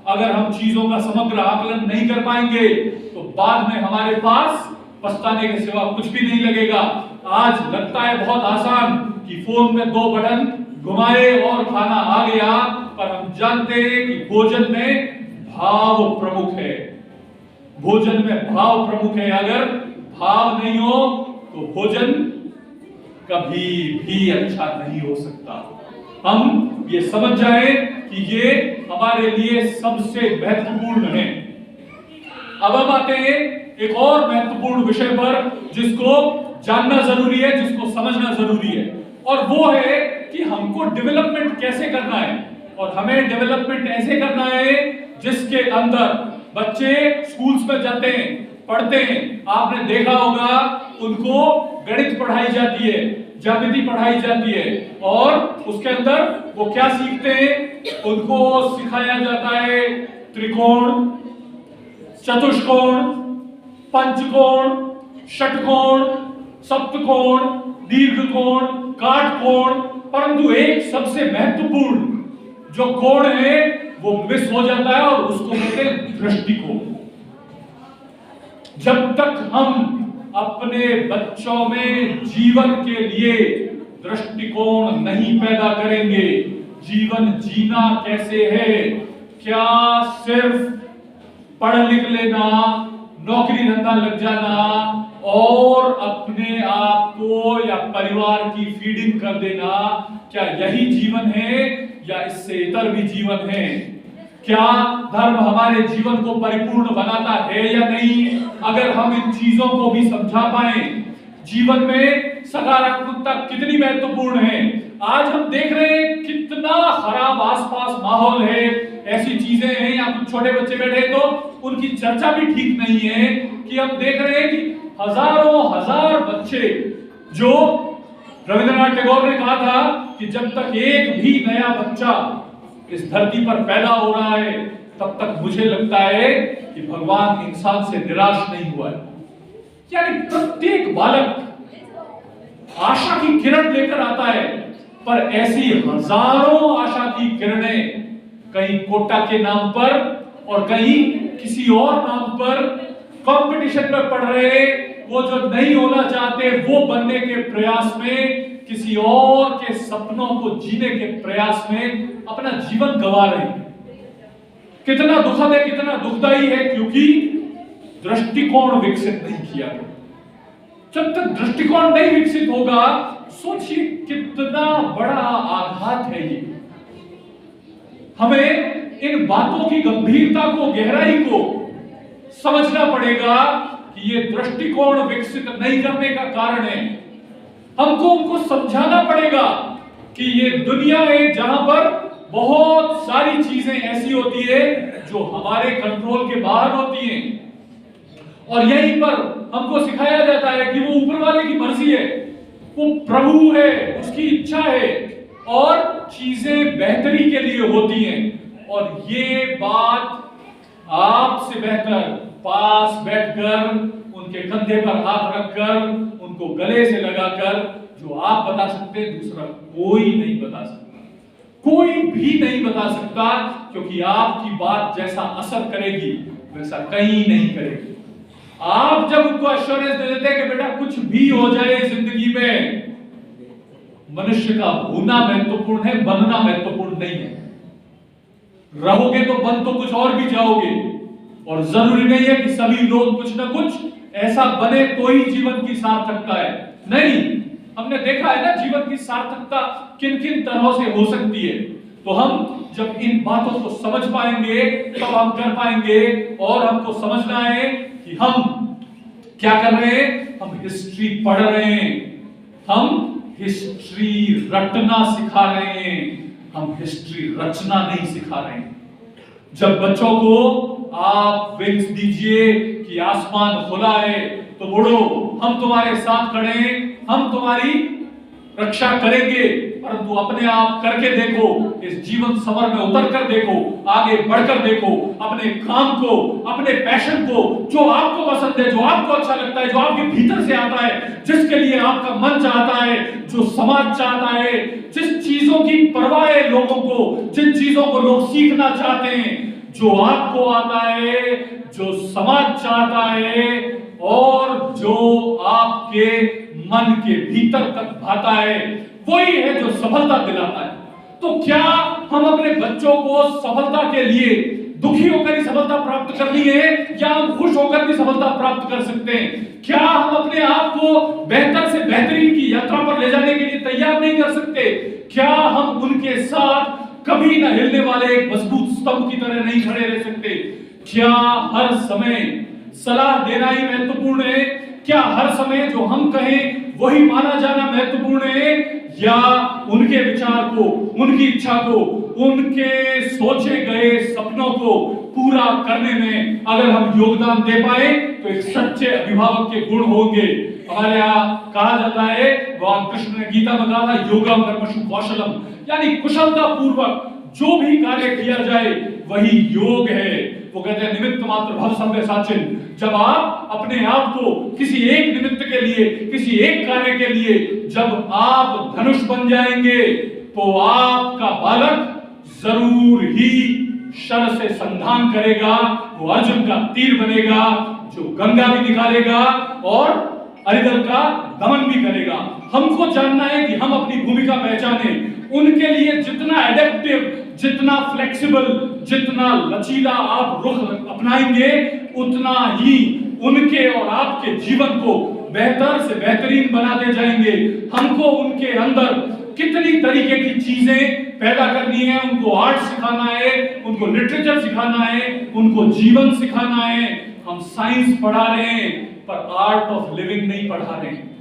अगर हम चीजों का समग्र आकलन नहीं कर पाएंगे तो बाद में हमारे पास पछताने के सिवा कुछ भी नहीं लगेगा। आज लगता है बहुत आसान कि फोन में 2 बटन घुमाए और खाना आ गया, पर हम जानते हैं कि भोजन में भाव प्रमुख है। भोजन में भाव प्रमुख है। अगर भाव नहीं हो तो भोजन कभी भी अच्छा नहीं हो सकता। हम ये समझ जाएं कि ये हमारे लिए सबसे महत्वपूर्ण है। अब हम आते हैं एक और महत्वपूर्ण विषय पर, जिसको जानना जरूरी है, जिसको समझना जरूरी है, और वो है कि हमको डेवलपमेंट कैसे करना है। और हमें डेवलपमेंट ऐसे करना है जिसके अंदर बच्चे स्कूल्स में जाते हैं, पढ़ते हैं, आपने देखा होगा उनको गणित पढ़ाई जाती है, ज्यामिति पढ़ाई जाती है, और उसके अंदर वो क्या सीखते हैं? उनको सिखाया जाता है त्रिकोण, चतुष्कोण, पंचकोण, षटकोण, सप्तकोण, दीर्घकोण, काटकोण, परंतु एक सबसे महत्वपूर्ण जो कोण है वो मिस हो जाता है, और उसको कहते हैं दृष्टिकोण। जब तक हम अपने बच्चों में जीवन के लिए दृष्टिकोण नहीं पैदा करेंगे, जीवन जीना कैसे है, क्या सिर्फ पढ़ लिख लेना, नौकरी धंधा लग जाना और अपने आप को या परिवार की फीडिंग कर देना, क्या यही जीवन है या इससे इतर भी जीवन है? क्या धर्म हमारे जीवन को परिपूर्ण बनाता है या नहीं? अगर हम इन चीजों को भी समझा पाए, जीवन में सकारात्मकता कितनी महत्वपूर्ण है। आज हम देख रहे हैं कितना खराब आसपास माहौल है, ऐसी चीजें हैं, या कुछ छोटे बच्चे बैठे तो उनकी चर्चा भी ठीक नहीं है, कि हम देख रहे हैं कि हजारों हजार बच्चे, जो रविंद्रनाथ टैगोर ने कहा था कि जब तक एक भी नया बच्चा इस धरती पर पैदा हो रहा है, तब तक मुझे लगता है कि भगवान इंसान से निराश नहीं हुआ है। यानी प्रत्येक बालक आशा की किरण लेकर आता है, पर ऐसी हजारों आशा की किरणें कहीं कोटा के नाम पर और कहीं किसी और नाम पर कंपटीशन में पड़ रहे, वो जो नहीं होना चाहते वो बनने के प्रयास में, किसी और के सपनों को जीने के प्रयास में अपना जीवन गंवा रहे हैं। कितना दुखद है, कितना दुखदाई है, क्योंकि दृष्टिकोण विकसित नहीं किया गया। जब तक दृष्टिकोण नहीं विकसित होगा, सोचिए कितना बड़ा आघात है ये। हमें इन बातों की गंभीरता को, गहराई को समझना पड़ेगा कि ये दृष्टिकोण विकसित नहीं करने का कारण है। हमको उनको समझाना पड़ेगा कि ये दुनिया है जहां पर बहुत सारी चीजें ऐसी होती है जो हमारे कंट्रोल के बाहर होती हैं, और यहीं पर हमको सिखाया जाता है कि वो ऊपर वाले की मर्जी है, वो प्रभु है, उसकी इच्छा है और चीजें बेहतरी के लिए होती हैं। और ये बात आपसे बेहतर पास बैठकर, उनके कंधे पर हाथ रखकर, उनको गले से लगाकर जो आप बता सकते हैं, दूसरा कोई नहीं बता सकता, कोई भी नहीं बता सकता, क्योंकि आपकी बात जैसा असर करेगी वैसा कहीं नहीं करेगी। आप जब उनको एश्योरेंस दे देते हैं कि बेटा कुछ भी हो जाए जिंदगी में, मनुष्य का होना महत्वपूर्ण है, बनना महत्वपूर्ण नहीं है। रहोगे तो बन तो कुछ और भी जाओगे, और जरूरी नहीं है कि सभी लोग कुछ ना कुछ ऐसा बने तो ही जीवन की सार्थकता है। नहीं, हमने देखा है ना जीवन की सार्थकता किन किन तरह से हो सकती है। तो हम जब इन बातों को समझ पाएंगे तब हम कर पाएंगे। और हमको समझना है कि हम क्या कर रहे हैं, हम हिस्ट्री पढ़ रहे हैं, हम हिस्ट्री रटना सिखा रहे हैं, हम हिस्ट्री रचना नहीं सिखा रहे हैं। जब बच्चों को आप विंग्स दीजिए कि आसमान खुला है, तो बुढ़ो हम तुम्हारे साथ खड़े हैं, हम तुम्हारी रक्षा करेंगे, परंतु अपने आप करके देखो, इस जीवन समर में उतर कर देखो, आगे बढ़कर देखो, अपने काम को, अपने पैशन को, जो आपको पसंद है, जो आपको अच्छा लगता है, जो आपके भीतर से आता है, जिसके लिए आपका मन चाहता है, जो समाज चाहता है, जिस चीजों की परवाह है लोगों को, जिन चीजों को लोग सीखना चाहते हैं, जो आपको आता है, जो समाज चाहता है और जो आपके मन के भीतर तक भाता है, वही है जो सफलता दिलाता है। तो क्या हम अपने बच्चों को सफलता के लिए दुखी होकर ही सफलता प्राप्त करनी है, या हम खुश होकर भी सफलता प्राप्त कर सकते हैं? क्या हम अपने आप को बेहतर से बेहतरीन की यात्रा पर ले जाने के लिए तैयार नहीं कर सकते? क्या हम उनके साथ कभी न हिलने वाले एक मजबूत स्तंभ की तरह नहीं खड़े रह सकते? क्या हर समय सलाह देना ही महत्वपूर्ण है? क्या हर समय जो हम कहें वही माना जाना महत्वपूर्ण है, या उनके विचार को, उनकी इच्छा को, उनके सोचे गए सपनों को पूरा करने में अगर हम योगदान दे पाए तो एक सच्चे अभिभावक के गुण होंगे। हमारे यहाँ कहा जाता है, भगवान कृष्ण ने गीता में कहा था, योगम कर्मसु कौशलम, यानी कुशलता पूर्वक जो भी कार्य किया जाए वही योग है। वो कहते हैं निमित्त मात्र भव संभव साचिन। जब आप अपने आप को किसी एक निमित्त के लिए, किसी एक कार्य के लिए जब आप धनुष बन जाएंगे, तो आपका बालक जरूर ही शर से संधान करेगा, वो अर्जुन का तीर बनेगा, जो गंगा भी निकालेगा और अरिदल का दमन भी करेगा। हमको जानना है कि हम अपनी भूमिका पहचाने, उनके लिए जितना एडेप्टिव, जितना फ्लेक्सिबल, जितना लचीला आप रुख अपनाएंगे, उतना ही उनके और आपके जीवन को बेहतर से बेहतरीन बनाते जाएंगे। हमको उनके अंदर कितनी तरीके की चीजें पैदा करनी है, उनको आर्ट सिखाना है, उनको लिटरेचर सिखाना है, उनको जीवन सिखाना है। हम साइंस पढ़ा रहे हैं पर आर्ट ऑफ लिविंग नहीं पढ़ा रहे हैं।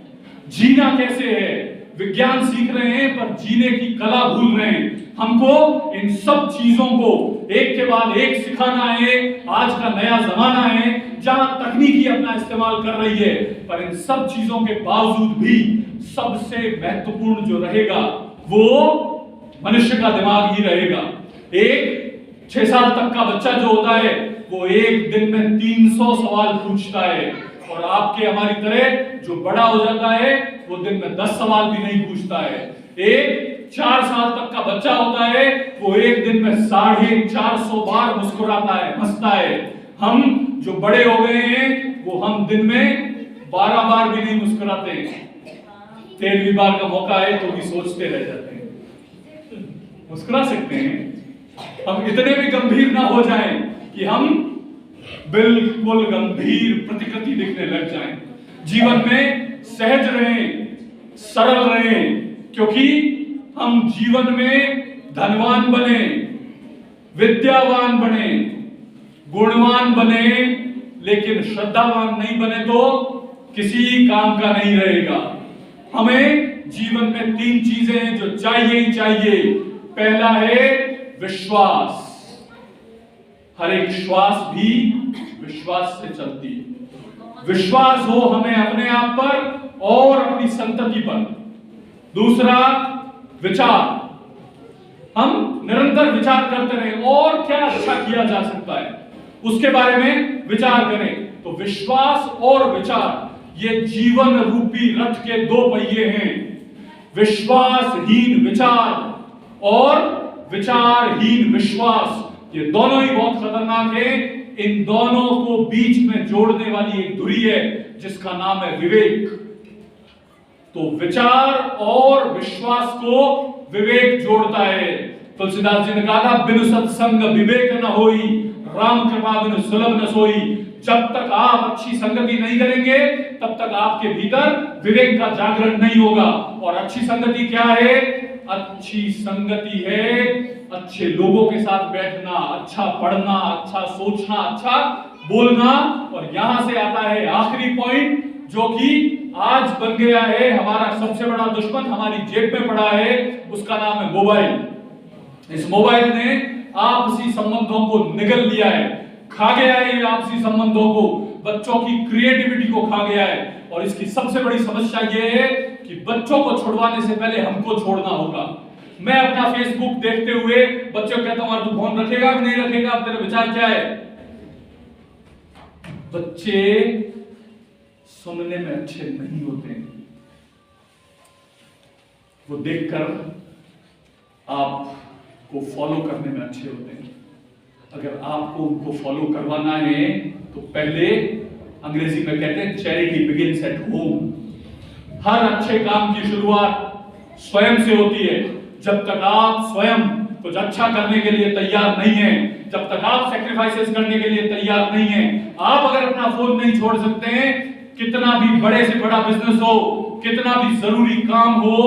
जीना कैसे है, विज्ञान सीख रहे हैं पर जीने की कला भूल रहे हैं। हमको इन सब चीजों को एक के बाद एक सिखाना है। आज का नया जमाना है जहां तकनीकी अपना इस्तेमाल कर रही है, पर इन सब चीजों के बावजूद भी सबसे महत्वपूर्ण जो रहेगा वो मनुष्य का दिमाग ही रहेगा। एक 6 साल तक का बच्चा जो होता है वो एक दिन में 300 सवाल पूछता है, और आपके हमारी तरह जो बड़ा हो जाता है वो दिन में 10 सवाल भी नहीं पूछता है। एक 4 साल तक का बच्चा होता है, वो एक दिन में 450 बार मुस्कुराता है, हंसता है। हम जो बड़े हो गए हैं वो हम दिन में 12 बार भी नहीं मुस्कुराते। 13वीं बार का मौका है तो भी सोचते रह जाते हैं। मुस्कुरा सकते हैं, हम इतने भी गंभीर ना हो जाएं कि हम बिल्कुल गंभीर प्रतिकृति दिखने लग जाएं। जीवन में सहज रहें, सरल रहें, क्योंकि हम जीवन में धनवान बने, विद्यावान बने, गुणवान बने, लेकिन श्रद्धावान नहीं बने तो किसी काम का नहीं रहेगा। हमें जीवन में 3 चीजें हैं जो चाहिए ही चाहिए। पहला है विश्वास। हर एक श्वास भी विश्वास से चलती है। विश्वास हो हमें अपने आप पर और अपनी संतति पर। दूसरा विचार, हम निरंतर विचार करते रहें और क्या अच्छा किया जा सकता है उसके बारे में विचार करें। तो विश्वास और विचार ये जीवन रूपी रथ के 2 पहिए हैं। विश्वासहीन विचार और विचारहीन विश्वास, ये दोनों ही बहुत खतरनाक है। इन दोनों को बीच में जोड़ने वाली एक धुरी है जिसका नाम है विवेक। तो विचार और विश्वास को विवेक जोड़ता है। तुलसीदास जी ने कहा था, बिनु सत्संग विवेक न होई, राम कृपा बिनु सुलभ न सोई। जब तक आप अच्छी संगति नहीं करेंगे तब तक आपके भीतर विवेक का जागरण नहीं होगा। और अच्छी संगति क्या है? अच्छी संगति है अच्छे लोगों के साथ बैठना, अच्छा पढ़ना, अच्छा सोचना, अच्छा बोलना। और यहां से आता है आखिरी पॉइंट, जो कि आज बन गया है हमारा सबसे बड़ा दुश्मन, हमारी जेब में पड़ा है, उसका नाम है मोबाइल। इस मोबाइल ने आपसी संबंधों को निगल लिया है, खा गया है ये आपसी संबंधों को, बच्चों की क्रिएटिविटी को खा गया है। और इसकी सबसे बड़ी समस्या ये है कि बच्चों को छुड़वाने से पहले हमको छोड़ना होगा। मैं अपना फेसबुक देखते हुए बच्चों को कहता हूं, तू फोन रखेगा कि नहीं रखेगा, अब तेरा विचार क्या है? बच्चे सुनने में अच्छे नहीं होते, वो देखकर आपको फॉलो करने में अच्छे होते हैं। अगर आपको उनको फॉलो करवाना है तो पहले, अंग्रेजी में कहते हैं चैरिटी बिगिंस एट होम। हर अच्छे काम की शुरुआत स्वयं से होती है। जब तक आप स्वयं कुछ अच्छा करने के लिए तैयार नहीं हैं, जब तक आप सैक्रिफाइसेस करने के लिए तैयार नहीं हैं, आप अगर अपना फोन नहीं छोड़ सकते हैं, कितना भी बड़े से बड़ा बिजनेस हो, कितना भी जरूरी काम हो,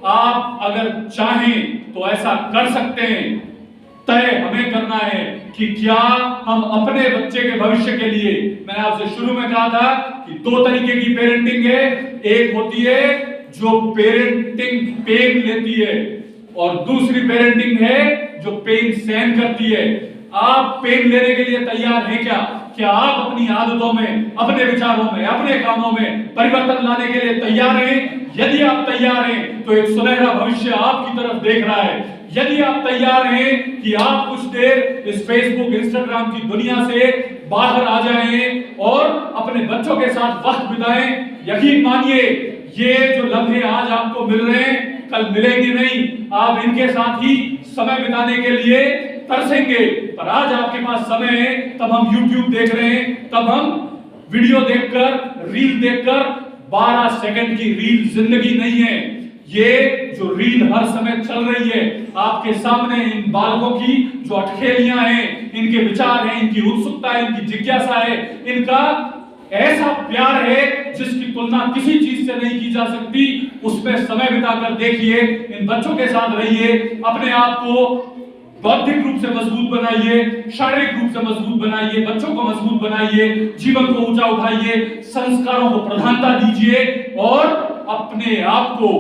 आप अगर चाहें तो ऐसा कर सकते हैं। तय हमें करना है कि क्या हम अपने बच्चे के भविष्य के लिए, मैंने आपसे शुरू में कहा था कि 2 तरीके की पेरेंटिंग है। एक होती है जो पेरेंटिंग पेन लेती है, और दूसरी पेरेंटिंग है जो पेन सहन करती है। आप पेन लेने के लिए तैयार हैं क्या? क्या आप अपनी आदतों में, अपने विचारों में, अपने कामों में परिवर्तन लाने के लिए तैयार हैं? यदि आप तैयार हैं तो एक सुनहरा भविष्य आपकी तरफ देख रहा है। यदि आप तैयार हैं कि आप कुछ देर इस फेसबुक, इंस्टाग्राम की दुनिया से बाहर आ जाएं और अपने बच्चों के साथ वक्त बिताएं, यकीन मानिए ये जो लम्हे आज आपको मिल रहे हैं कल मिलेंगे नहीं। आप इनके साथ ही समय बिताने के लिए तरसेंगे, पर आज आपके पास समय है, तब हम YouTube देख रहे हैं, तब हम वीडियो देखकर, रील देखकर, 12 सेकंड की रील जिंदगी नहीं है। ये जो रील हर समय चल रही है आपके सामने, इन बालकों की जो अटखेलियां हैं, इनके विचार हैं, इनकी उत्सुकता है, इनकी जिज्ञासा है, इनका ऐसा प्यार है जिसकी तुलना किसी चीज से नहीं की जा सकती। उसमें समय बिताकर देखिए, इन बच्चों के साथ रहिए, अपने आप को बौद्धिक रूप से मजबूत बनाइए, शारीरिक रूप से मजबूत बनाइए, बच्चों को मजबूत बनाइए, जीवन को ऊंचा उठाइए, संस्कारों को प्रधानता दीजिए और अपने आप को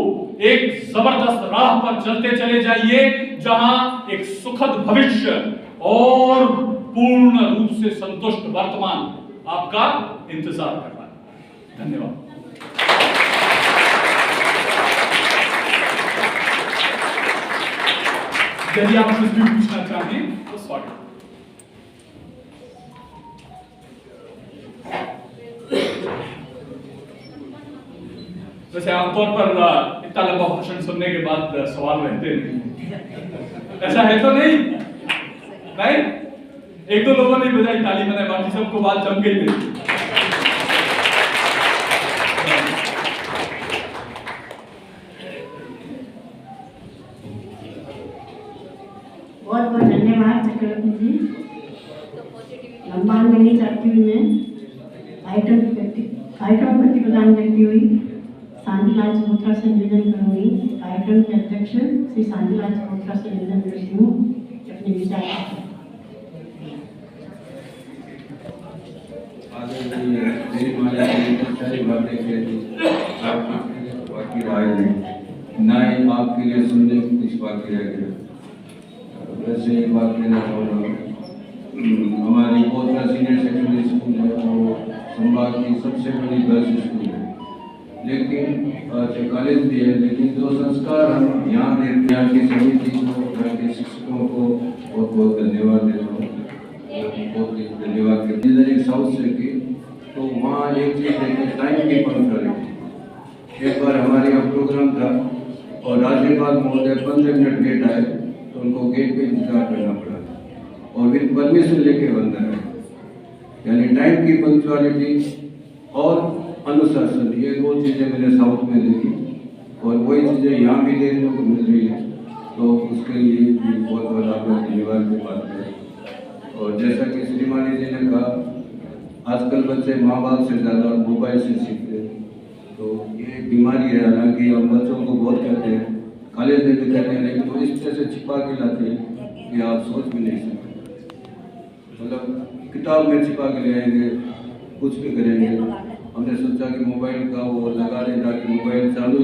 एक जबरदस्त राह पर चलते चले जाइए, जहां एक सुखद भविष्य और पूर्ण रूप से संतुष्ट वर्तमान आपका इंतजार कर रहा है। धन्यवाद। यदि आप कुछ भी पूछना चाहें तो स्वागत। वैसे आमतौर पर तलबा भाषण सुनने के बाद सवाल रहते नहीं, ऐसा है तो नहीं? नहीं, एक दो लोगों ने बजाई ताली बनाई, बाकी सबको बात जम गई थी। बहुत बहुत धन्यवाद चक्रवर्ती जी। लंबा नहीं चाहती हुई मैं आइटम पति प्रदान करती हुई शांतिलाल चकोत्रा से निवेदन करूंगी। कार्यक्रम के अध्यक्ष श्री शांतिलाल चकोत्रा से निवेदन करती हूँ अपने विचार। सारी बातें कहती आपकी बाकी राय नहीं, ना ही आपके लिए सुनने की कुछ बाकी रह गया। वैसे एक बात कहना चाहूँगा, हमारी कोतरा सीनियर सेकेंडरी स्कूल है वो संभाग की सबसे बड़ी गर्ल्स स्कूल है, लेकिन कॉलेज भी है, लेकिन जो संस्कार हम यहाँ देते हैं, यहाँ की समिति को, यहाँ के शिक्षकों को बहुत बहुत धन्यवाद देता हूँ। बहुत धन्यवाद करते हैं। इधर एक साउथ से की तो वहाँ एक चीज़ है कि टाइम की पंक्चुअलिटी। एक बार हमारे यहाँ प्रोग्राम था और राज्यपाल महोदय 15 मिनट लेट आए तो उनको गेट पे इंतजार करना पड़ा और विद परमिशन लेके अंदर आए। यानी टाइम की पंक्चुअलिटी और अनुशासन, ये दो चीज़ें मैंने साउथ में देखी और वही चीज़ें यहाँ भी देखने को मिल रही है, तो उसके लिए भी बहुत बहुत आपका धन्यवाद की बात है। और जैसा कि श्रीमानी जी ने कहा, आजकल बच्चे माँ बाप से ज़्यादा मोबाइल से सीखते हैं, तो ये बीमारी है। हालांकि हम बच्चों को बहुत कहते हैं, कॉलेज में भी कहते हैं, लेकिन वो इस तरह से छिपा के लाते हैं कि आप सोच भी नहीं सकते। मतलब किताब में छिपा के ले आएंगे, कुछ भी करेंगे। हमने सोचा कि मोबाइल का वो लगा दें ताकि मोबाइल चालू